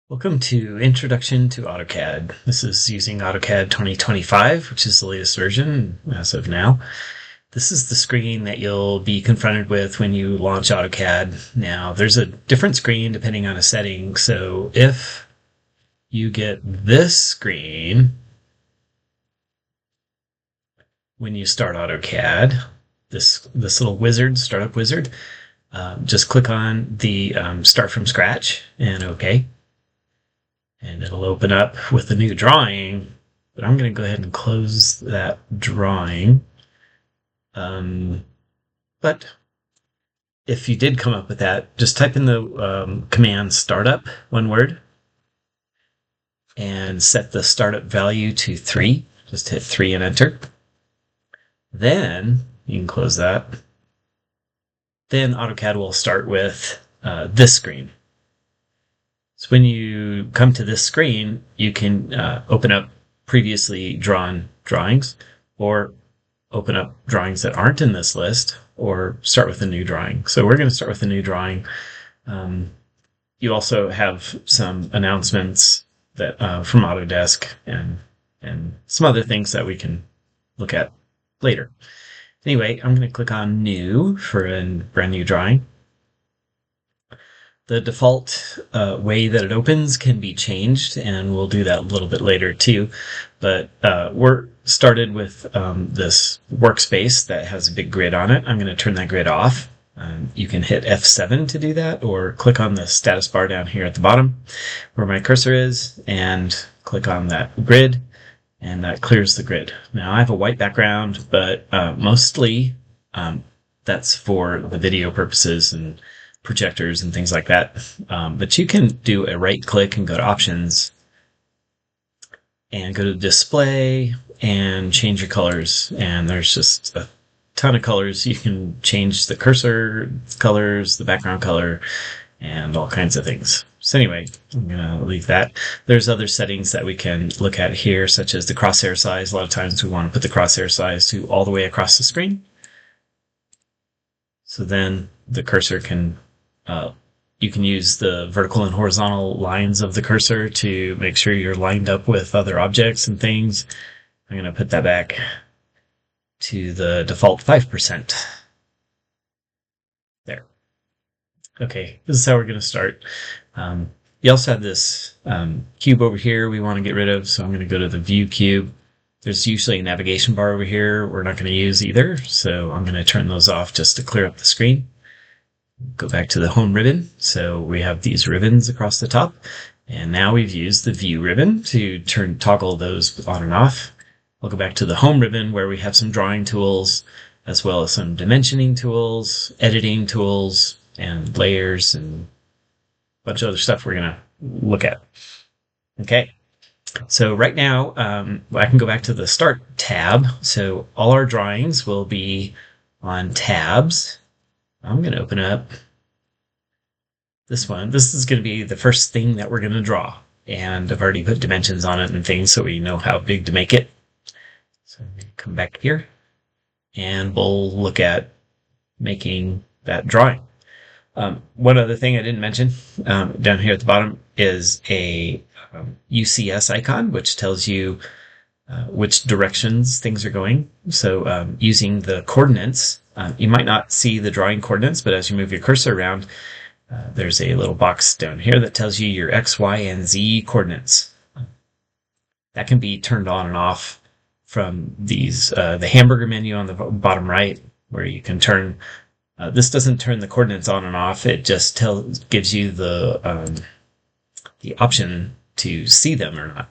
Welcome to Introduction to AutoCAD. This is using AutoCAD 2025, which is the latest version as of now. This is the screen that you'll be confronted with when you launch AutoCAD. Now, there's a different screen depending on a setting, so if you get this screen when you start AutoCAD, this little wizard, startup wizard, just click on the Start from Scratch and OK. And it'll open up with a new drawing, but I'm going to go ahead and close that drawing. But if you did come up with that, just type in the command startup, one word, and set the startup value to 3. Just hit 3 and enter. Then you can close that. Then AutoCAD will start with this screen. So when you come to this screen, you can open up previously drawn drawings, or open up drawings that aren't in this list, or start with a new drawing. So we're going to start with a new drawing. You also have some announcements that from Autodesk and some other things that we can look at later. Anyway, I'm going to click on New for a brand new drawing. The default way that it opens can be changed, and we'll do that a little bit later too. But we're started with this workspace that has a big grid on it. I'm going to turn that grid off. You can hit F7 to do that, or click on the status bar down here at the bottom where my cursor is, and click on that grid, and that clears the grid. Now I have a white background, but mostly that's for the video purposes and projectors and things like that. But you can do a right click and go to options and go to display and change your colors. And there's just a ton of colors. You can change the cursor colors, the background color, and all kinds of things. So anyway, I'm going to leave that. There's other settings that we can look at here, such as the crosshair size. A lot of times we want to put the crosshair size to all the way across the screen. So then the cursor can you can use the vertical and horizontal lines of the cursor to make sure you're lined up with other objects and things. I'm going to put that back to the default 5%. There. Okay, this is how we're going to start. You also have this cube over here we want to get rid of, so I'm going to go to the View Cube. There's usually a navigation bar over here we're not going to use either, so I'm going to turn those off just to clear up the screen. Go back to the Home ribbon. So we have these ribbons across the top, and now we've used the View ribbon to toggle those on and off. I'll go back to the Home ribbon where we have some drawing tools, as well as some dimensioning tools, editing tools, and layers, and a bunch of other stuff we're going to look at. Okay. So right now, I can go back to the Start tab. So all our drawings will be on tabs. I'm going to open up this one. This is going to be the first thing that we're going to draw. And I've already put dimensions on it and things so we know how big to make it. So I'm going to come back here and we'll look at making that drawing. One other thing I didn't mention down here at the bottom is a UCS icon, which tells you which directions things are going. So using the coordinates, you might not see the drawing coordinates, but as you move your cursor around, there's a little box down here that tells you your X, Y, and Z coordinates. That can be turned on and off from these the hamburger menu on the bottom right, where you can turn. This doesn't turn the coordinates on and off. It just gives you the option to see them or not.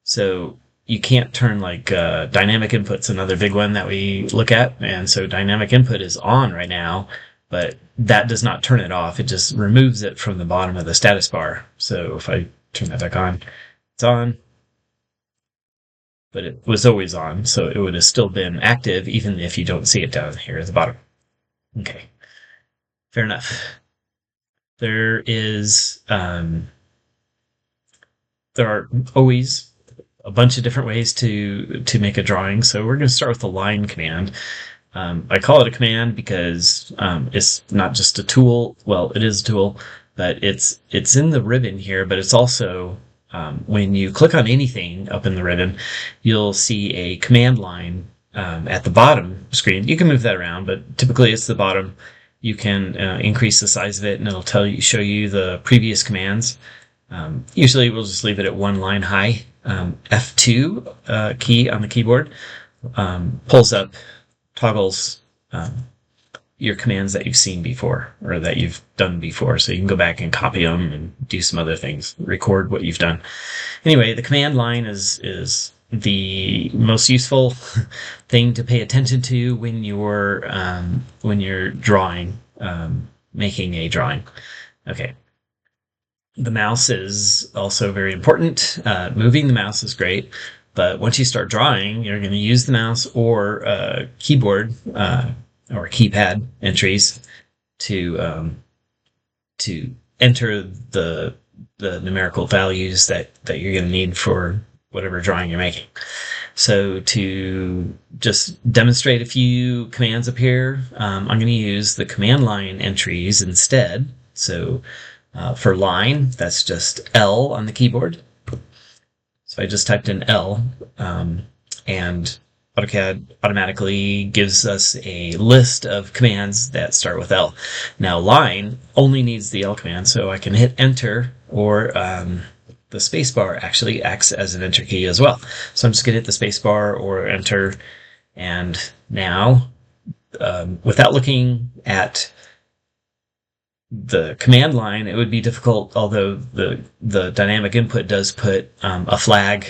So you can't turn like dynamic input's another big one that we look at. And so dynamic input is on right now, but that does not turn it off. It just removes it from the bottom of the status bar. So if I turn that back on, it's on, but it was always on. So it would have still been active even if you don't see it down here at the bottom. Okay, fair enough. There are always a bunch of different ways to make a drawing. So we're going to start with the line command. I call it a command because it's not just a tool. Well, it is a tool, but it's in the ribbon here, but it's also when you click on anything up in the ribbon, you'll see a command line at the bottom screen. You can move that around, but typically it's the bottom. You can increase the size of it, and it'll show you the previous commands. Usually we'll just leave it at one line high. F2 key on the keyboard pulls up, toggles your commands that you've seen before or that you've done before. So you can go back and copy them and do some other things, record what you've done. Anyway, the command line is the most useful thing to pay attention to when you're drawing, making a drawing. Okay. The mouse is also very important. Moving the mouse is great, but once you start drawing, you're going to use the mouse or keyboard or keypad entries to enter the numerical values that you're going to need for whatever drawing you're making. So to just demonstrate a few commands up here, I'm going to use the command line entries instead. So for line, that's just L on the keyboard. So I just typed in L, and AutoCAD automatically gives us a list of commands that start with L. Now line only needs the L command, so I can hit enter, or the spacebar actually acts as an enter key as well. So I'm just going to hit the spacebar or enter, and now without looking at the command line, it would be difficult, although the dynamic input does put a flag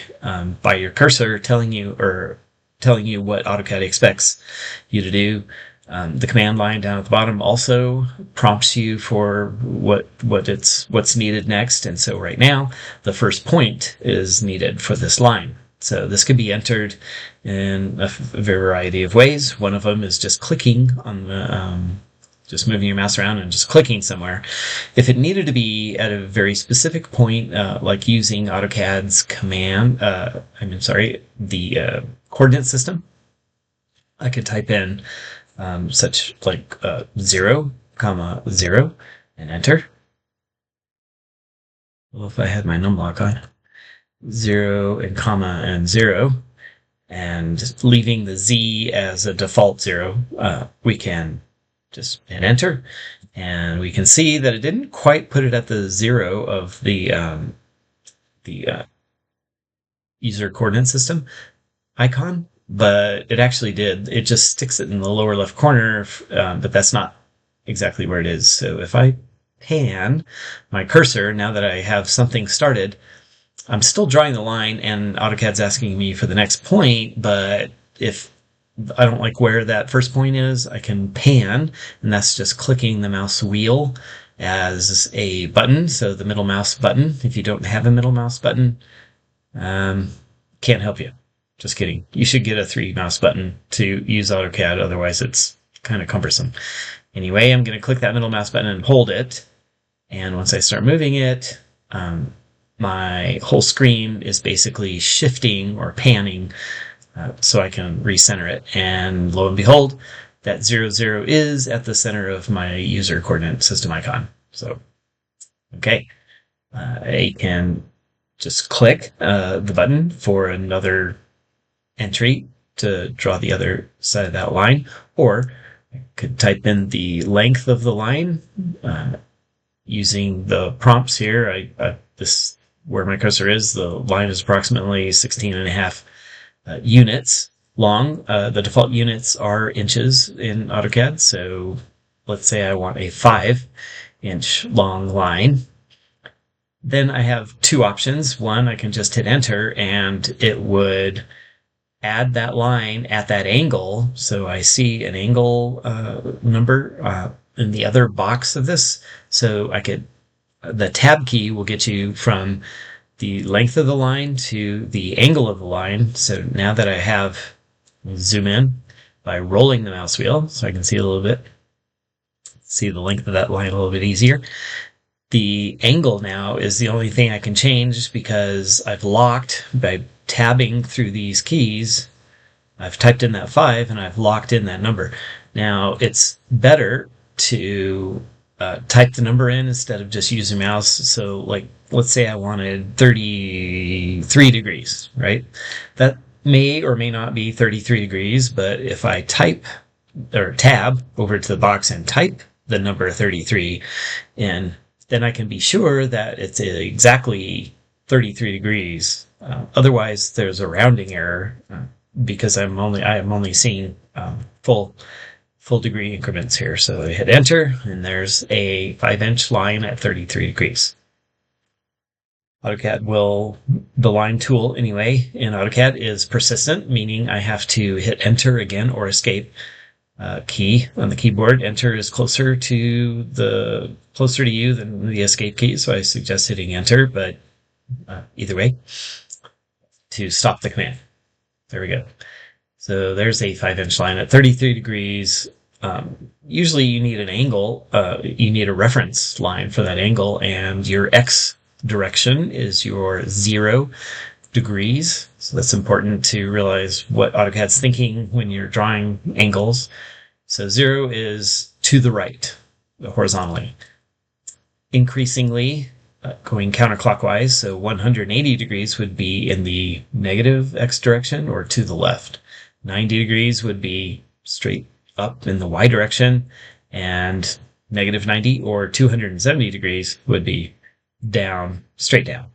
by your cursor telling you what AutoCAD expects you to do. The command line down at the bottom also prompts you for what's needed next. And so right now, the first point is needed for this line. So this could be entered in a variety of ways. One of them is just clicking on the just moving your mouse around and just clicking somewhere. If it needed to be at a very specific point, like using AutoCAD's the coordinate system, I could type in such like 0, 0 and enter. Well, if I had my numlock on, 0 and comma and 0, and leaving the Z as a default 0, we can just hit enter, and we can see that it didn't quite put it at the 0 of the user coordinate system icon, but it actually did. It just sticks it in the lower left corner, but that's not exactly where it is. So if I pan my cursor, now that I have something started, I'm still drawing the line, and AutoCAD's asking me for the next point, but if I don't like where that first point is, I can pan, and that's just clicking the mouse wheel as a button. So the middle mouse button. If you don't have a middle mouse button, can't help you. Just kidding. You should get a 3 mouse button to use AutoCAD, otherwise it's kind of cumbersome. Anyway, I'm going to click that middle mouse button and hold it, and once I start moving it, my whole screen is basically shifting or panning, so I can recenter it. And lo and behold, that 0, 0 is at the center of my user coordinate system icon. So, okay. I can just click the button for another entry to draw the other side of that line, or I could type in the length of the line using the prompts here. This where my cursor is, the line is approximately 16.5 units long. The default units are inches in AutoCAD, so let's say I want a 5-inch long line. Then I have 2 options. One, I can just hit enter, and it would add that line at that angle. So I see an angle number in the other box of this. So the tab key will get you from the length of the line to the angle of the line. So now that I have, zoom in by rolling the mouse wheel so I can see a little bit, see the length of that line a little bit easier. The angle now is the only thing I can change because I've locked by tabbing through these keys. I've typed in that 5 and I've locked in that number. Now it's better to type the number in instead of just using mouse. So like, let's say I wanted 33 degrees, right? That may or may not be 33 degrees, but if I type or tab over to the box and type the number 33 in, then I can be sure that it's exactly 33 degrees. Otherwise, there's a rounding error because I am only seeing full degree increments here. So I hit enter, and there's a 5-inch line at 33 degrees. The line tool anyway in AutoCAD is persistent, meaning I have to hit enter again or escape key on the keyboard. Enter is closer to you than the escape key, so I suggest hitting enter, but either way, to stop the command. There we go. So there's a 5-inch line at 33 degrees. Usually you need an angle, you need a reference line for that angle, and your X direction is your 0 degrees. So that's important to realize what AutoCAD's thinking when you're drawing angles. So 0 is to the right, horizontally. Increasingly, going counterclockwise, so 180 degrees would be in the negative X direction or to the left. 90 degrees would be straight up in the Y direction, and negative 90 or 270 degrees would be down, straight down.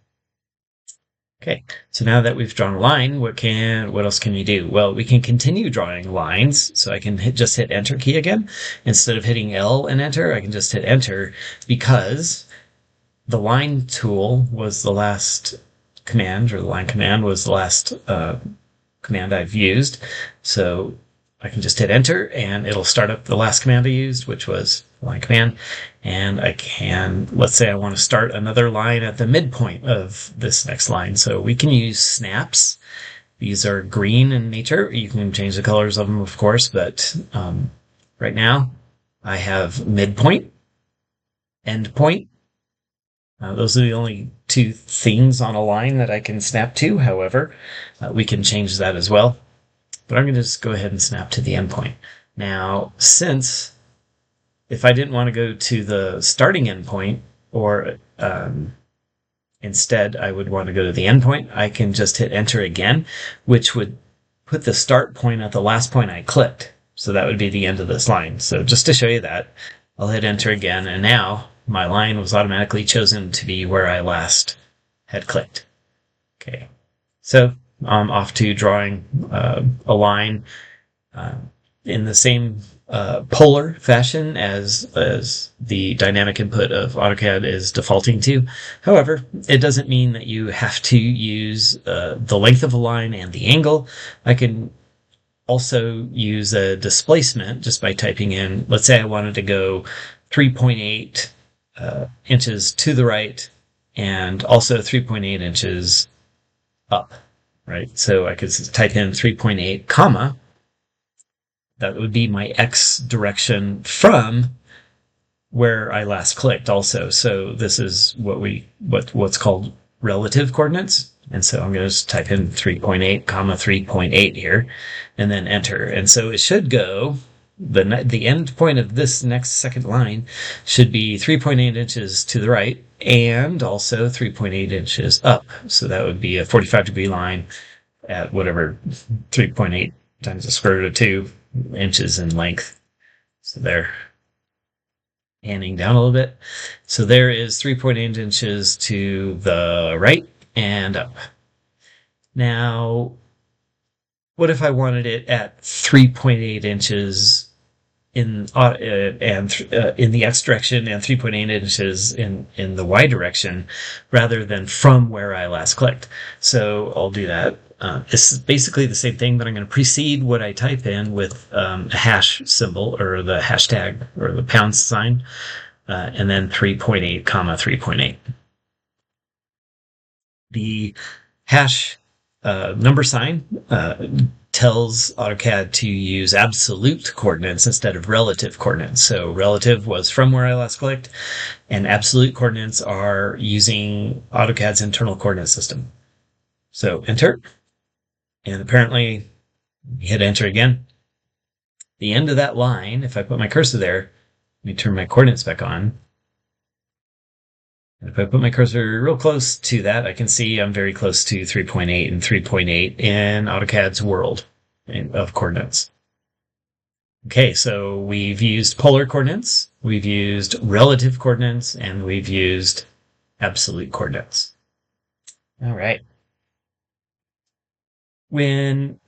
Okay, so now that we've drawn a line, what else can we do? Well, we can continue drawing lines. So I can just hit enter key again. Instead of hitting L and enter, I can just hit enter, because the line tool was the last command, or the line command was the last command I've used. So I can just hit enter and it'll start up the last command I used, which was line command. And I can, let's say I want to start another line at the midpoint of this next line. So we can use snaps. These are green in nature. You can change the colors of them, of course, but right now I have midpoint, end point. Those are the only two things on a line that I can snap to. However, we can change that as well. But I'm going to just go ahead and snap to the endpoint. Now, since if I didn't want to go to the starting endpoint, or instead I would want to go to the endpoint, I can just hit enter again, which would put the start point at the last point I clicked. So that would be the end of this line. So just to show you that, I'll hit enter again, and now my line was automatically chosen to be where I last had clicked. Okay, so I'm off to drawing a line in the same polar fashion as the dynamic input of AutoCAD is defaulting to. However, it doesn't mean that you have to use the length of a line and the angle. I can also use a displacement just by typing in, let's say I wanted to go 3.8 inches to the right and also 3.8 inches up. Right, so I could type in 3.8 comma. That would be my X direction from where I last clicked also. So this is what's called relative coordinates. And so I'm going to just type in 3.8 comma 3.8 here and then enter. And so it should go, the end point of this next second line should be 3.8 inches to the right and also 3.8 inches up. So that would be a 45-degree line at whatever 3.8 times the square root of 2 inches in length. So there, panning down a little bit. So there is 3.8 inches to the right and up. Now, what if I wanted it at 3.8 inches in the X direction and 3.8 inches in the Y direction, rather than from where I last clicked? So I'll do that. It's basically the same thing, but I'm going to precede what I type in with a hash symbol, or the hashtag, or the pound sign, and then 3.8 comma 3.8. The hash number sign tells AutoCAD to use absolute coordinates instead of relative coordinates. So relative was from where I last clicked, and absolute coordinates are using AutoCAD's internal coordinate system. So enter, and apparently hit enter again. The end of that line, if I put my cursor there, Let me turn my coordinates back on. And if I put my cursor real close to that, I can see I'm very close to 3.8 and 3.8 in AutoCAD's world of coordinates. Okay, so we've used polar coordinates, we've used relative coordinates, and we've used absolute coordinates. All right. When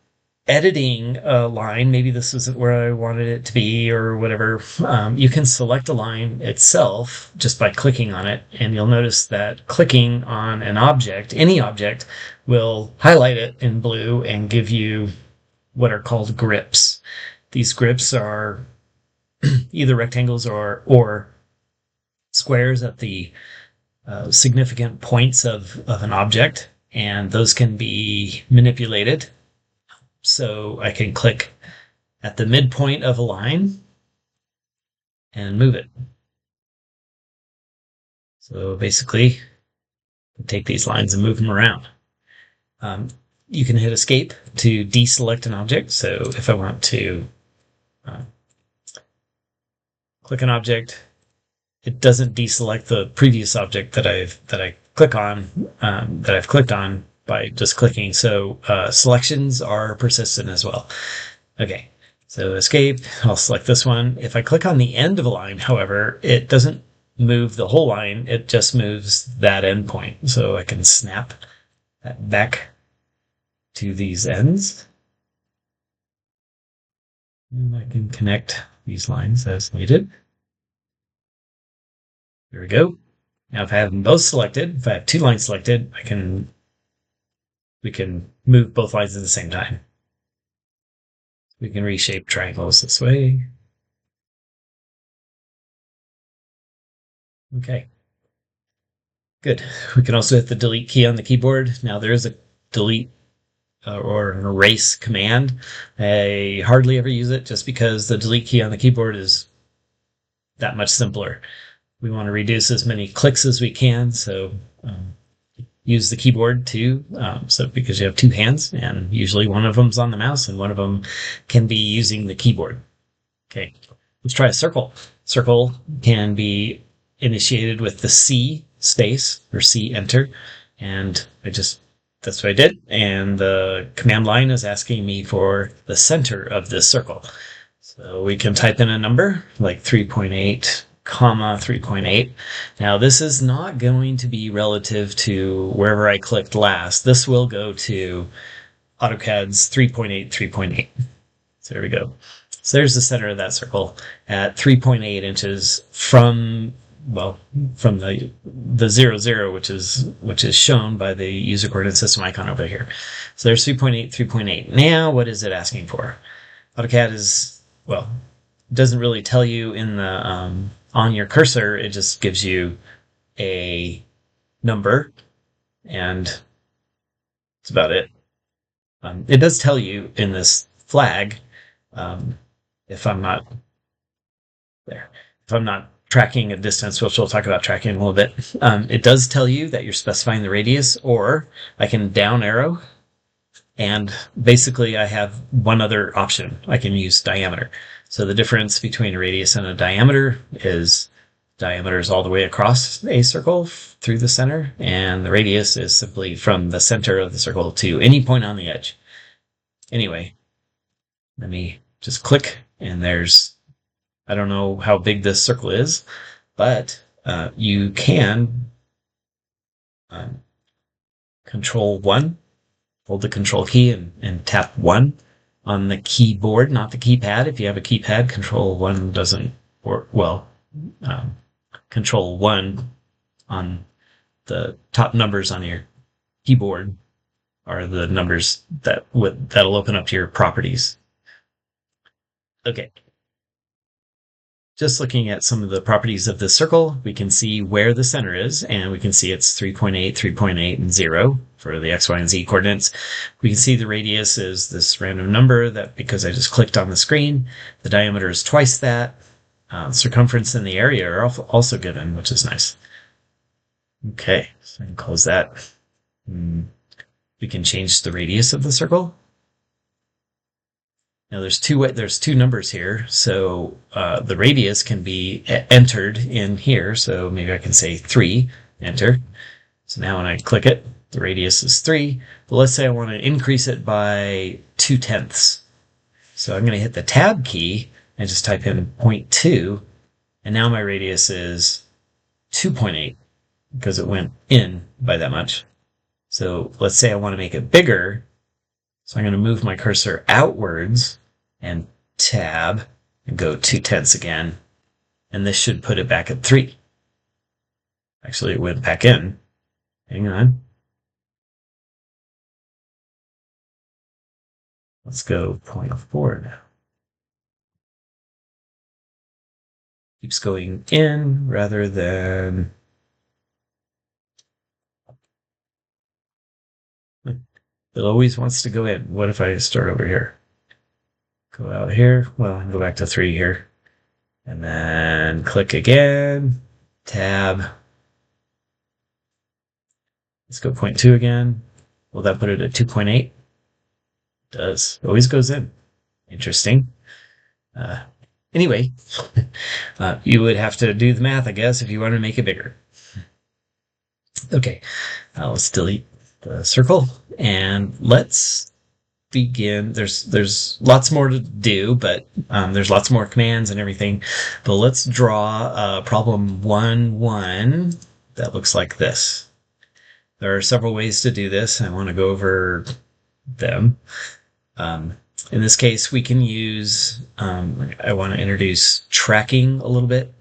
editing a line, maybe this isn't where I wanted it to be or whatever, you can select a line itself just by clicking on it. And you'll notice that clicking on an object, any object, will highlight it in blue and give you what are called grips. These grips are either rectangles or squares at the significant points of an object, and those can be manipulated. So I can click at the midpoint of a line and move it. So basically, take these lines and move them around. You can hit escape to deselect an object. So if I want to click an object, it doesn't deselect the previous object that I've clicked on by just clicking. So selections are persistent as well. Okay, so escape. I'll select this one. If I click on the end of a line, however, it doesn't move the whole line. It just moves that endpoint. So I can snap that back to these ends. And I can connect these lines as needed. There we go. Now if I have them both selected, if I have two lines selected, we can move both lines at the same time. We can reshape triangles this way. Okay. Good. We can also hit the delete key on the keyboard. Now there is a delete or an erase command. I hardly ever use it just because the delete key on the keyboard is that much simpler. We want to reduce as many clicks as we can, so use the keyboard too. So because you have two hands, and usually one of them's on the mouse and one of them can be using the keyboard. Okay, let's try a circle. Circle can be initiated with the C space or C enter, and that's what I did. And the command line is asking me for the center of this circle. So we can type in a number like 3.8, 3.8. Now this is not going to be relative to wherever I clicked last. This will go to AutoCAD's 3.8, 3.8. So there we go. So there's the center of that circle at 3.8 inches from the 0, which is shown by the user coordinate system icon over here. So there's 3.8, 3.8. Now what is it asking for? AutoCAD doesn't really tell you in the on your cursor. It just gives you a number, and that's about it. It does tell you in this flag, if I'm not tracking a distance, which we'll talk about tracking in a little bit, it does tell you that you're specifying the radius, or I can down arrow, and basically I have one other option. I can use diameter. So the difference between a radius and a diameter is diameter is all the way across a circle through the center, and the radius is simply from the center of the circle to any point on the edge. Anyway, let me just click, and I don't know how big this circle is, but you can control 1, hold the control key and tap 1 on the keyboard, not the keypad. If you have a keypad, control 1 doesn't work well. Control 1 on the top numbers on your keyboard are the numbers that'll open up your properties. Okay. Just looking at some of the properties of the circle, we can see where the center is, and we can see it's 3.8, 3.8, and 0 for the X, Y, and Z coordinates. We can see the radius is this random number that, because I just clicked on the screen, the diameter is twice that. Circumference and the area are also given, which is nice. Okay, so I can close that. We can change the radius of the circle. Now there's two numbers here, so the radius can be entered in here. So maybe I can say 3, enter. So now when I click it, the radius is 3. But let's say I want to increase it by 2/10. So I'm going to hit the tab key and just type in 0.2, and now my radius is 2.8 because it went in by that much. So let's say I want to make it bigger. So I'm going to move my cursor outwards and tab and go 2/10 again. And this should put it back at 3. Actually, it went back in. Hang on. Let's go 0.4 now. Keeps going in rather than... It always wants to go in. What if I start over here? Go out here. Well, I can go back to 3 here. And then click again. Tab. Let's go 0.2 again. Will that put it at 2.8? It does. It always goes in. Interesting. Anyway, you would have to do the math, I guess, if you want to make it bigger. Okay, let's delete the circle and let's begin. There's lots more to do, but there's lots more commands and everything. But let's draw problem 1-1 that looks like this. There are several ways to do this. I want to go over them. In this case, we can use, I want to introduce tracking a little bit.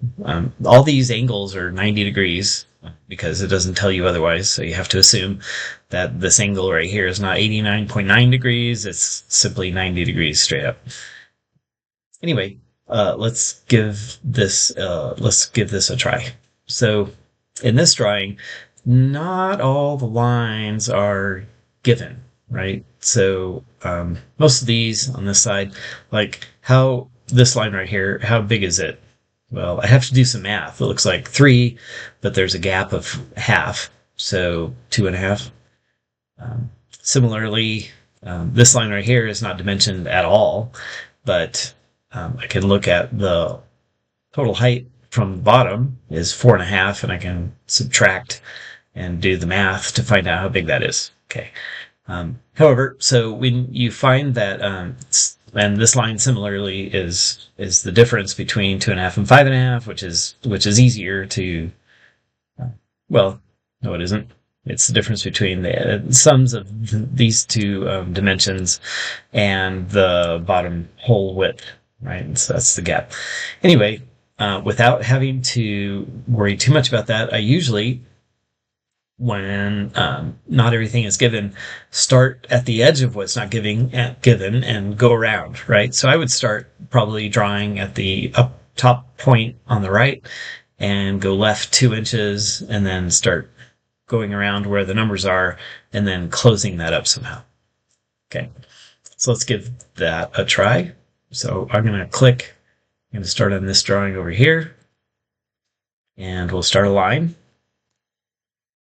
All these angles are 90 degrees because it doesn't tell you otherwise. So you have to assume that this angle right here is not 89.9 degrees. It's simply 90 degrees straight up. Anyway, let's give this a try. So in this drawing, not all the lines are given, right? So most of these on this side, like this line right here, how big is it? Well, I have to do some math. It looks like 3, but there's a gap of half, so 2.5. Similarly, this line right here is not dimensioned at all, but I can look at the total height from the bottom is 4.5, and I can subtract and do the math to find out how big that is. Okay. However, so when you find that, and this line similarly is the difference between 2.5 and 5.5, which is easier to, well, no, it isn't. It's the difference between the sums of these two dimensions and the bottom hole width, right? So that's the gap. Anyway, without having to worry too much about that, I usually, when not everything is given, start at the edge of what's not given and go around, right? So I would start probably drawing at the up top point on the right and go left 2 inches and then start going around where the numbers are and then closing that up somehow. Okay, so let's give that a try. So I'm going to click, I'm going to start on this drawing over here and we'll start a line.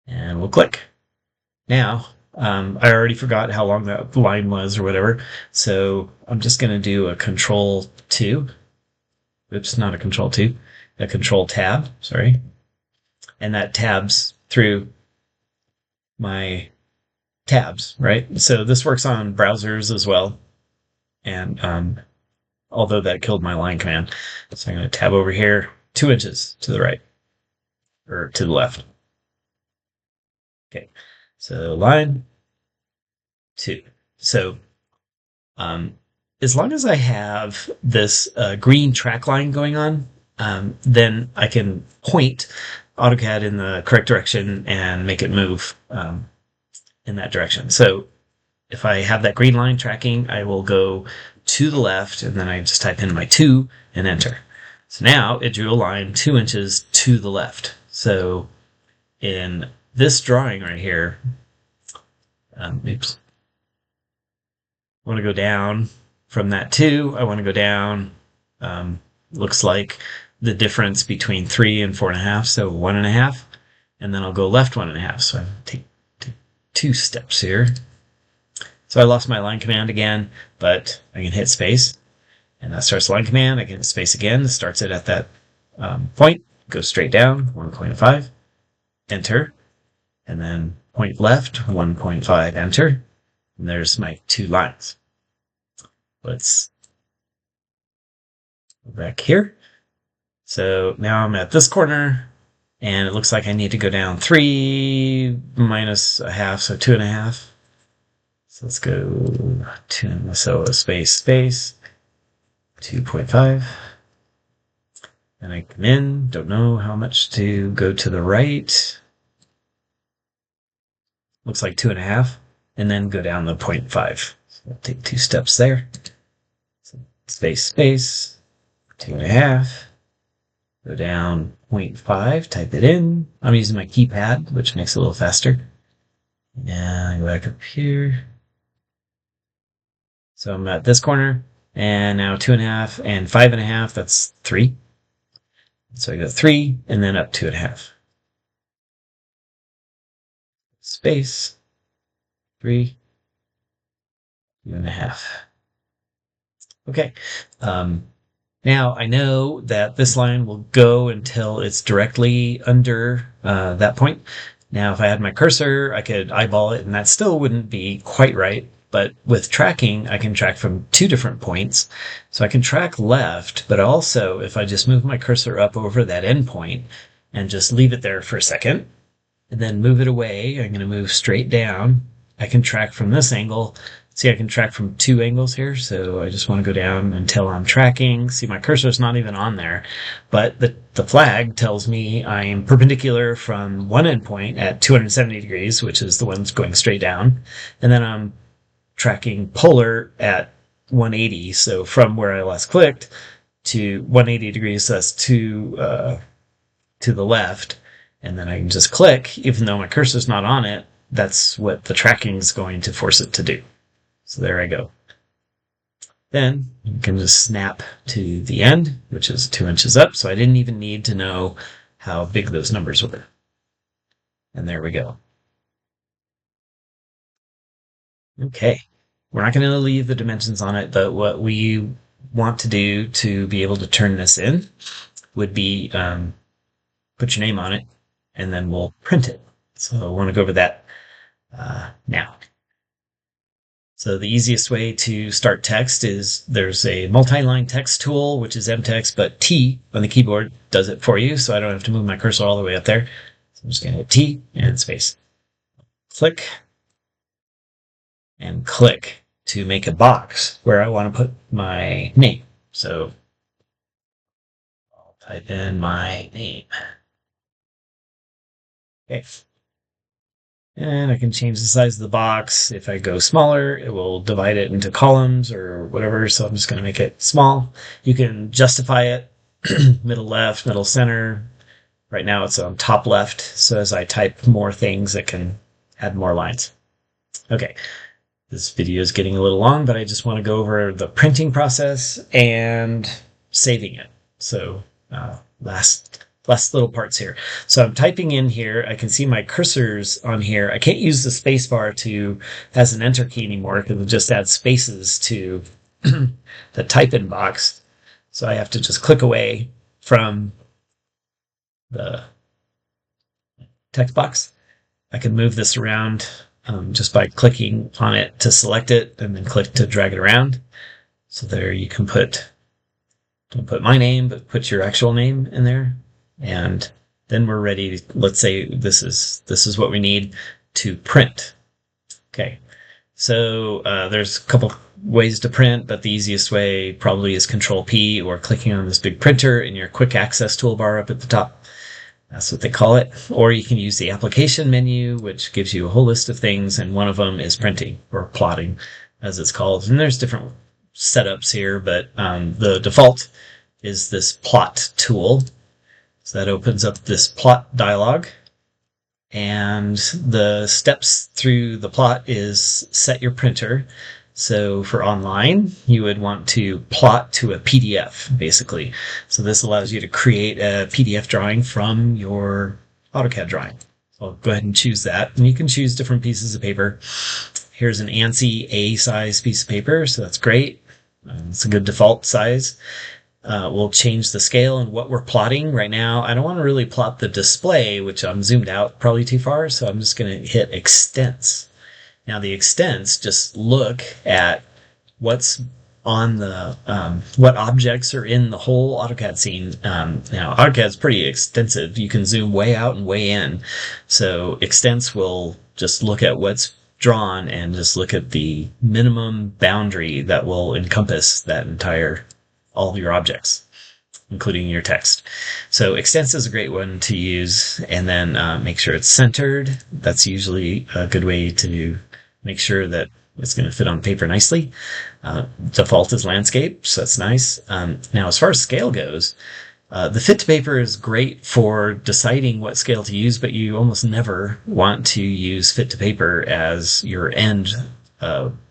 And we'll click. Now, I already forgot how long that line was or whatever, so I'm just going to do a Control 2. Oops, not a Control 2. A Control Tab, sorry. And that tabs through my tabs, right? So this works on browsers as well. And although that killed my line command. So I'm going to tab over here 2 inches to the right, or to the left. Okay, so line 2. So as long as I have this green track line going on, then I can point AutoCAD in the correct direction and make it move in that direction. So if I have that green line tracking, I will go to the left and then I just type in my 2 and enter. So now it drew a line 2 inches to the left. So in this drawing right here, oops, I want to go down from that 2. I want to go down, looks like the difference between 3 and 4.5, so 1.5, and then I'll go left 1.5. So I take 2 steps here. So I lost my line command again, but I can hit space, and that starts the line command. I can hit space again, starts it at that point, goes straight down, 1.5, enter, and then point left, 1.5, enter, and there's my 2 lines. Let's go back here. So now I'm at this corner, and it looks like I need to go down 3 minus a half, so 2.5. So let's go 2, so space, 2.5. And I come in, don't know how much to go to the right. Looks like 2.5, and then go down the 0.5. So I'll take 2 steps there. So space, 2.5. Go down 0.5, type it in. I'm using my keypad, which makes it a little faster. And I go back up here. So I'm at this corner, and now 2.5 and 5.5, that's 3. So I go 3, and then up 2.5. Space, 3, 2.5. Okay. Now I know that this line will go until it's directly under that point. Now if I had my cursor, I could eyeball it, and that still wouldn't be quite right. But with tracking, I can track from 2 different points. So I can track left, but also if I just move my cursor up over that endpoint and just leave it there for a second, and then move it away, I'm going to move straight down. I can track from this angle. See, I can track from 2 angles here. So I just want to go down until I'm tracking. See, my cursor's not even on there, but the flag tells me I'm perpendicular from one endpoint at 270 degrees, which is the one that's going straight down. And then I'm tracking polar at 180. So from where I last clicked to 180 degrees, so that's to the left. And then I can just click, even though my cursor's not on it. That's what the tracking is going to force it to do. So there I go. Then you can just snap to the end, which is 2 inches up. So I didn't even need to know how big those numbers were. And there we go. Okay. We're not going to leave the dimensions on it, but what we want to do to be able to turn this in would be put your name on it, and then we'll print it. So I want to go over that now. So the easiest way to start text is there's a multi-line text tool, which is mtext, but T on the keyboard does it for you, so I don't have to move my cursor all the way up there. So I'm just going to hit T and space. Click and click to make a box where I want to put my name. So I'll type in my name. Okay. And I can change the size of the box. If I go smaller, it will divide it into columns or whatever. So I'm just going to make it small. You can justify it, middle left, middle center. Right now it's on top left. So as I type more things, it can add more lines. Okay. This video is getting a little long, but I just want to go over the printing process and saving it. So last little parts here. So I'm typing in here. I can see my cursors on here. I can't use the space bar as an enter key anymore because it just adds spaces to the type in box. So I have to just click away from the text box. I can move this around just by clicking on it to select it and then click to drag it around. So there you can don't put my name, but put your actual name in there. And then we're ready. Let's say this is what we need to print. Okay. So there's a couple ways to print, but the easiest way probably is Control P or clicking on this big printer in your quick access toolbar up at the top. That's what they call it. Or you can use the application menu, which gives you a whole list of things, and one of them is printing or plotting, as it's called. And there's different setups here, but the default is this plot tool. So that opens up this plot dialog. And the steps through the plot is set your printer. So for online, you would want to plot to a PDF, basically. So this allows you to create a PDF drawing from your AutoCAD drawing. So I'll go ahead and choose that. And you can choose different pieces of paper. Here's an ANSI A size piece of paper, so that's great. It's a good default size. We'll change the scale and what we're plotting right now. I don't want to really plot the display, which I'm zoomed out probably too far, so I'm just going to hit extents. Now the extents just look at what's on the what objects are in the whole AutoCAD scene. Now AutoCAD's pretty extensive. You can zoom way out and way in. So extents will just look at what's drawn and just look at the minimum boundary that will encompass that entire all of your objects, including your text. So extents is a great one to use, and then make sure it's centered. That's usually a good way to make sure that it's going to fit on paper nicely. Default is landscape, so that's nice. Now, as far as scale goes, the fit to paper is great for deciding what scale to use, but you almost never want to use fit to paper as your end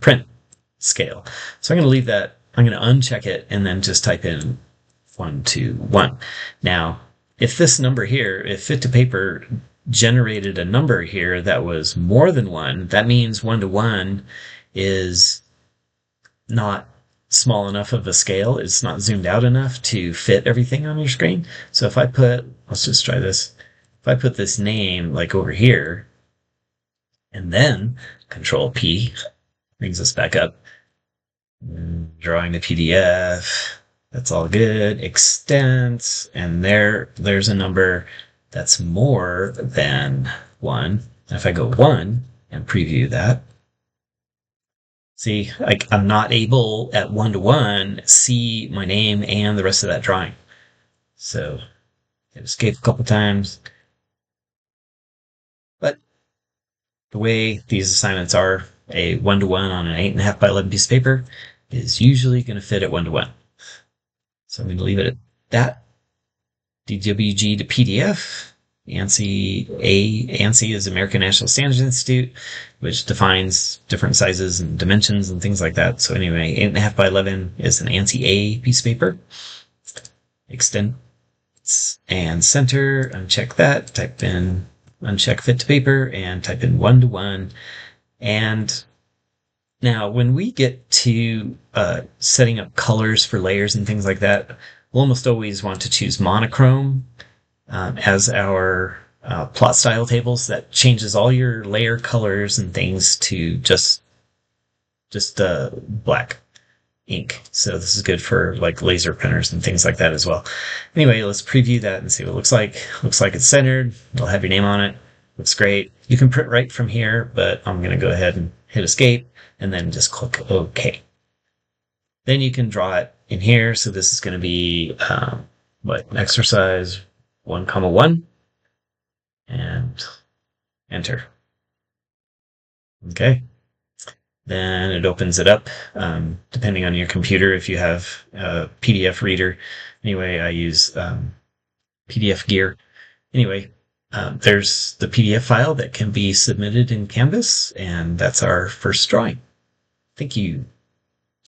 print scale. So I'm going to leave that. I'm going to uncheck it and then just type in 1:1. Now, if this number here, if fit to paper generated a number here that was more than 1, that means 1:1 is not small enough of a scale. It's not zoomed out enough to fit everything on your screen. So if I put, let's just try this. If I put this name like over here and then Control P brings us back up, drawing the PDF, that's all good. Extents, and there's a number that's more than 1. If I go 1 and preview that, see, like I'm not able at 1:1 see my name and the rest of that drawing. So hit escape a couple times. But the way these assignments are, a 1:1 on an 8.5 by 11 piece of paper is usually going to fit at 1:1. So I'm going to leave it at that. DWG to PDF. ANSI is American National Standards Institute, which defines different sizes and dimensions and things like that. So anyway, 8.5 by 11 is an ANSI A piece of paper. Extend and center, uncheck that, type in uncheck fit to paper, and type in 1:1. And now when we get to setting up colors for layers and things like that, we'll almost always want to choose monochrome as our plot style tables. That changes all your layer colors and things to just black ink. So this is good for like laser printers and things like that as well. Anyway, let's preview that and see what it looks like. Looks like it's centered. It'll have your name on it. Looks great. You can print right from here, but I'm going to go ahead and hit escape and then just click OK. Then you can draw it in here. So this is going to be exercise 1:1 and enter. Okay. Then it opens it up, depending on your computer, if you have a PDF reader. Anyway, I use PDF Gear. Anyway, there's the PDF file that can be submitted in Canvas, and that's our first drawing. Thank you.